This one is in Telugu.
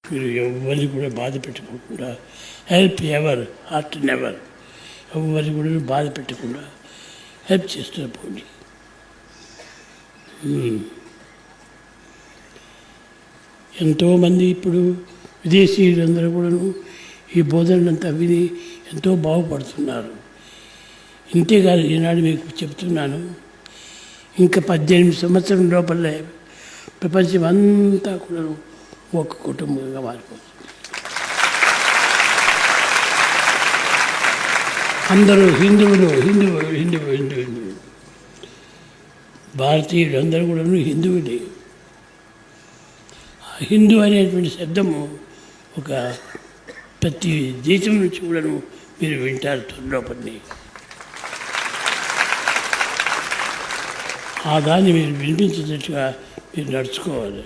మీరు ఎవరిని కూడా బాధ పెట్టుకోకుండా, హెల్ప్ ఎవర్ హార్ట్ నెవర్, ఎవరిని కూడా బాధ పెట్టకుండా హెల్ప్ చేస్తూ పోండి. ఎంతోమంది ఇప్పుడు విదేశీయులందరూ కూడాను ఈ బోధనలంతా విని ఎంతో బాగుపడుతున్నారు. ఇంతేకాదు, ఈనాడు మీకు చెప్తున్నాను, ఇంకా 18 సంవత్సరం లోపలే ప్రపంచం అంతా కూడా ఒక కుటుంబంగా మారిపోతుంది. అందరూ హిందువులు హిందువులు హిందువులు హిందువులు భారతీయులు అందరూ కూడా హిందువులే. హిందూ అనేటువంటి శబ్దము ఒక ప్రతి దేశం నుంచి కూడాను మీరు వింటారు త్వరలోపలి. ఆ దాన్ని మీరు వినిపించేటట్టుగా మీరు నడుచుకోవాలి.